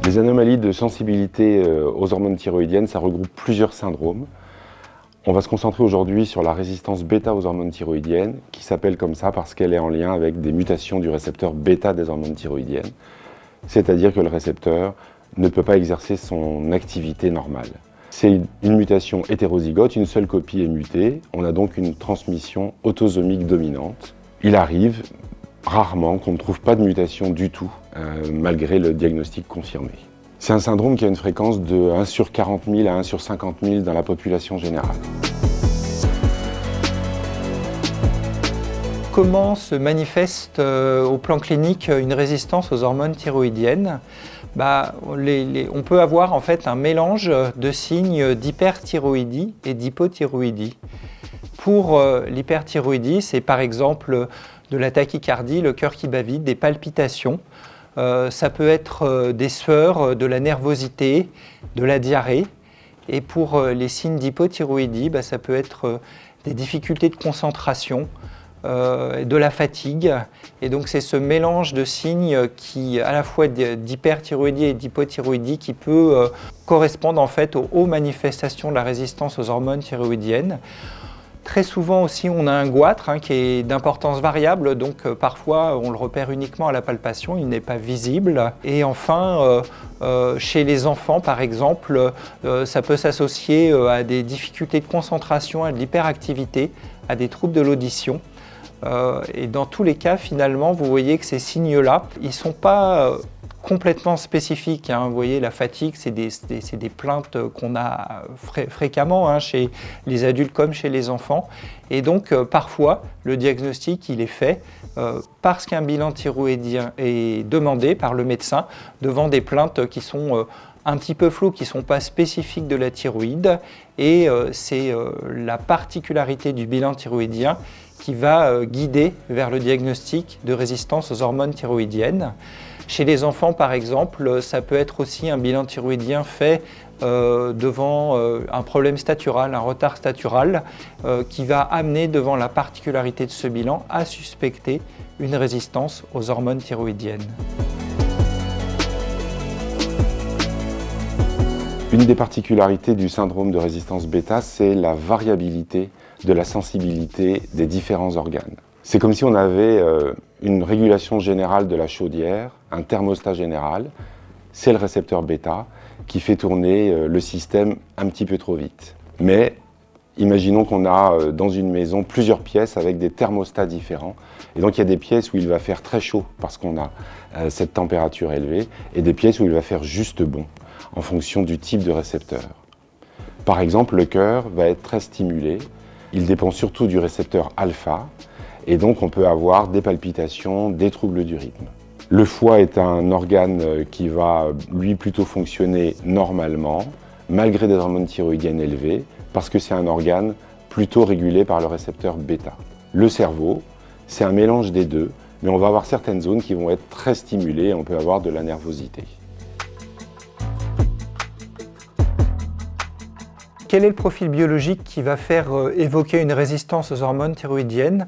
Les anomalies de sensibilité aux hormones thyroïdiennes, ça regroupe plusieurs syndromes. On va se concentrer aujourd'hui sur la résistance bêta aux hormones thyroïdiennes, qui s'appelle comme ça parce qu'elle est en lien avec des mutations du récepteur bêta des hormones thyroïdiennes, c'est-à-dire que le récepteur ne peut pas exercer son activité normale. C'est une mutation hétérozygote, une seule copie est mutée, on a donc une transmission autosomique dominante. Il arrive rarement qu'on ne trouve pas de mutation du tout, malgré le diagnostic confirmé. C'est un syndrome qui a une fréquence de 1 sur 40 000 à 1 sur 50 000 dans la population générale. Comment se manifeste au plan clinique une résistance aux hormones thyroïdiennes? On peut avoir en fait un mélange de signes d'hyperthyroïdie et d'hypothyroïdie. Pour l'hyperthyroïdie, c'est par exemple de la tachycardie, le cœur qui bat vite, des palpitations. Ça peut être des sueurs, de la nervosité, de la diarrhée. Et pour les signes d'hypothyroïdie, ça peut être des difficultés de concentration, de la fatigue. Et donc c'est ce mélange de signes qui, à la fois d'hyperthyroïdie et d'hypothyroïdie, qui peut correspondre en fait aux manifestations de la résistance aux hormones thyroïdiennes. Très souvent aussi, on a un goitre qui est d'importance variable, donc parfois on le repère uniquement à la palpation, il n'est pas visible. Et enfin, chez les enfants par exemple, ça peut s'associer à des difficultés de concentration, à de l'hyperactivité, à des troubles de l'audition. Et dans tous les cas, finalement, vous voyez que ces signes-là, ils ne sont pas complètement spécifiques. Vous voyez, la fatigue, c'est des plaintes qu'on a fréquemment chez les adultes comme chez les enfants. Et donc, parfois, le diagnostic, il est fait parce qu'un bilan thyroïdien est demandé par le médecin devant des plaintes qui sont un petit peu floues, qui ne sont pas spécifiques de la thyroïde. Et c'est la particularité du bilan thyroïdien qui va guider vers le diagnostic de résistance aux hormones thyroïdiennes. Chez les enfants, par exemple, ça peut être aussi un bilan thyroïdien fait devant un problème statural, un retard statural, qui va amener devant la particularité de ce bilan à suspecter une résistance aux hormones thyroïdiennes. Une des particularités du syndrome de résistance bêta, c'est la variabilité de la sensibilité des différents organes. C'est comme si on avait une régulation générale de la chaudière, un thermostat général, c'est le récepteur bêta qui fait tourner le système un petit peu trop vite. Mais imaginons qu'on a dans une maison plusieurs pièces avec des thermostats différents. Et donc il y a des pièces où il va faire très chaud parce qu'on a cette température élevée et des pièces où il va faire juste bon en fonction du type de récepteur. Par exemple, le cœur va être très stimulé. Il dépend surtout du récepteur alpha. Et donc on peut avoir des palpitations, des troubles du rythme. Le foie est un organe qui va lui plutôt fonctionner normalement, malgré des hormones thyroïdiennes élevées, parce que c'est un organe plutôt régulé par le récepteur bêta. Le cerveau, c'est un mélange des deux, mais on va avoir certaines zones qui vont être très stimulées et on peut avoir de la nervosité. Quel est le profil biologique qui va faire évoquer une résistance aux hormones thyroïdiennes?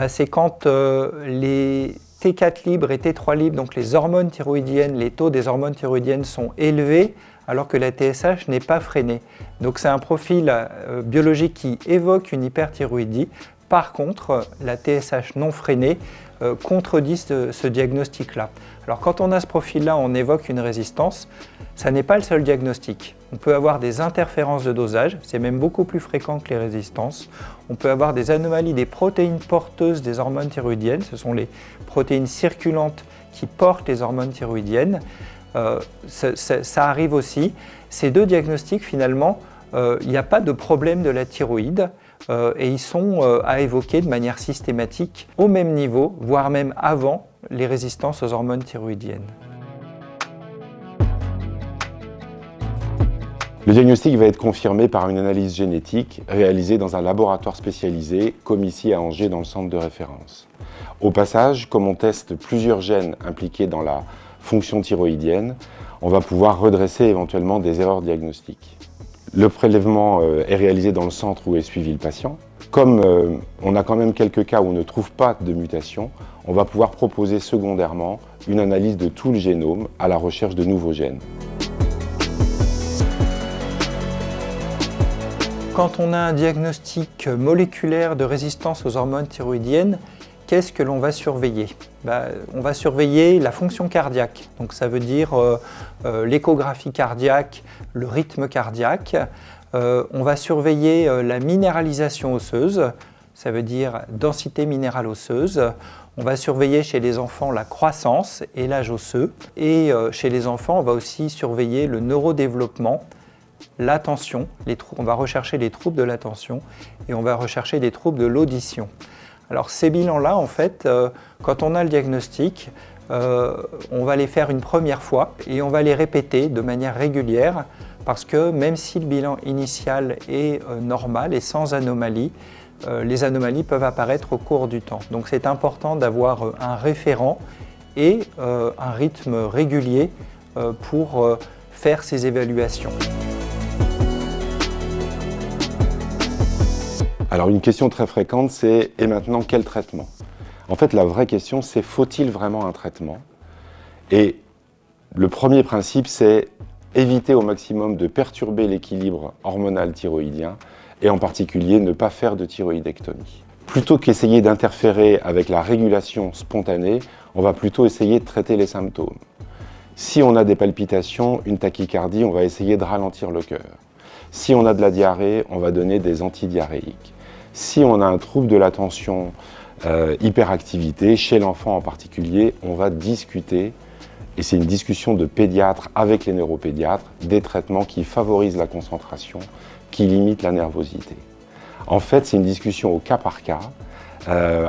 C'est quand les T4 libres et T3 libres, donc les hormones thyroïdiennes, les taux des hormones thyroïdiennes sont élevés alors que la TSH n'est pas freinée. Donc c'est un profil biologique qui évoque une hyperthyroïdie. Par contre, la TSH non freinée contredit ce diagnostic-là. Alors quand on a ce profil-là, on évoque une résistance. Ça n'est pas le seul diagnostic. On peut avoir des interférences de dosage, c'est même beaucoup plus fréquent que les résistances. On peut avoir des anomalies des protéines porteuses des hormones thyroïdiennes, ce sont les protéines circulantes qui portent les hormones thyroïdiennes. Ça arrive aussi. Ces deux diagnostics, finalement, il n'y a pas de problème de la thyroïde et ils sont à évoquer de manière systématique au même niveau, voire même avant les résistances aux hormones thyroïdiennes. Le diagnostic va être confirmé par une analyse génétique réalisée dans un laboratoire spécialisé, comme ici à Angers dans le centre de référence. Au passage, comme on teste plusieurs gènes impliqués dans la fonction thyroïdienne, on va pouvoir redresser éventuellement des erreurs diagnostiques. Le prélèvement est réalisé dans le centre où est suivi le patient. Comme on a quand même quelques cas où on ne trouve pas de mutation, on va pouvoir proposer secondairement une analyse de tout le génome à la recherche de nouveaux gènes. quand on a un diagnostic moléculaire de résistance aux hormones thyroïdiennes, qu'est-ce que l'on va surveiller? On va surveiller la fonction cardiaque. Donc ça veut dire l'échographie cardiaque, le rythme cardiaque. On va surveiller la minéralisation osseuse, ça veut dire densité minérale osseuse. On va surveiller chez les enfants la croissance et l'âge osseux. Et chez les enfants, on va aussi surveiller le neurodéveloppement, l'attention. On va rechercher les troubles de l'attention et on va rechercher les troubles de l'audition. Alors ces bilans-là, en fait, quand on a le diagnostic, on va les faire une première fois et on va les répéter de manière régulière parce que même si le bilan initial est normal et sans anomalie, les anomalies peuvent apparaître au cours du temps. Donc c'est important d'avoir un référent et un rythme régulier pour faire ces évaluations. Alors une question très fréquente, c'est « et maintenant quel traitement ?» En fait, la vraie question, c'est « faut-il vraiment un traitement ?» Et le premier principe, c'est éviter au maximum de perturber l'équilibre hormonal thyroïdien et en particulier ne pas faire de thyroïdectomie. Plutôt qu'essayer d'interférer avec la régulation spontanée, on va plutôt essayer de traiter les symptômes. Si on a des palpitations, une tachycardie, on va essayer de ralentir le cœur. Si on a de la diarrhée, on va donner des antidiarrhéiques. Si on a un trouble de l'attention, hyperactivité, chez l'enfant en particulier, on va discuter, et c'est une discussion de pédiatre avec les neuropédiatres, des traitements qui favorisent la concentration, qui limitent la nervosité. En fait, c'est une discussion au cas par cas,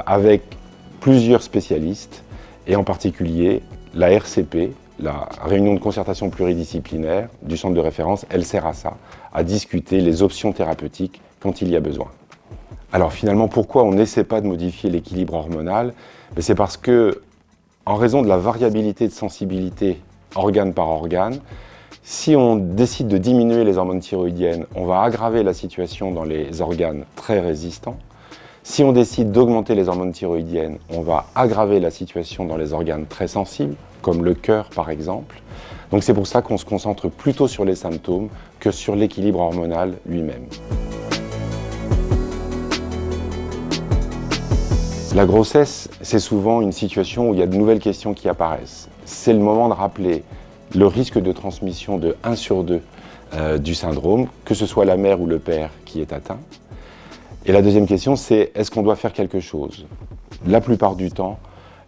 avec plusieurs spécialistes, et en particulier la RCP, la réunion de concertation pluridisciplinaire du centre de référence, elle sert à ça, à discuter les options thérapeutiques quand il y a besoin. Alors finalement, pourquoi on n'essaie pas de modifier l'équilibre hormonal? C'est parce que, en raison de la variabilité de sensibilité organe par organe, si on décide de diminuer les hormones thyroïdiennes, on va aggraver la situation dans les organes très résistants. Si on décide d'augmenter les hormones thyroïdiennes, on va aggraver la situation dans les organes très sensibles, comme le cœur par exemple. Donc c'est pour ça qu'on se concentre plutôt sur les symptômes que sur l'équilibre hormonal lui-même. La grossesse, c'est souvent une situation où il y a de nouvelles questions qui apparaissent. C'est le moment de rappeler le risque de transmission de 1 sur 2 du syndrome, que ce soit la mère ou le père qui est atteint. Et la deuxième question, c'est est-ce qu'on doit faire quelque chose? La plupart du temps,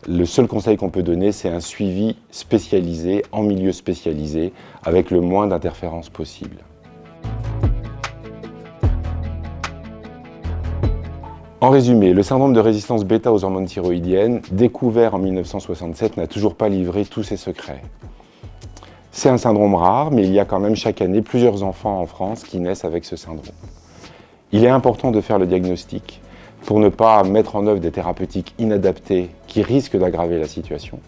le seul conseil qu'on peut donner, c'est un suivi spécialisé, en milieu spécialisé, avec le moins d'interférences possible. En résumé, le syndrome de résistance bêta aux hormones thyroïdiennes, découvert en 1967, n'a toujours pas livré tous ses secrets. C'est un syndrome rare, mais il y a quand même chaque année plusieurs enfants en France qui naissent avec ce syndrome. Il est important de faire le diagnostic pour ne pas mettre en œuvre des thérapeutiques inadaptées qui risquent d'aggraver la situation.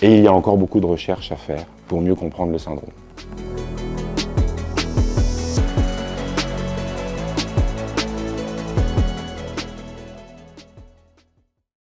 Et il y a encore beaucoup de recherches à faire pour mieux comprendre le syndrome.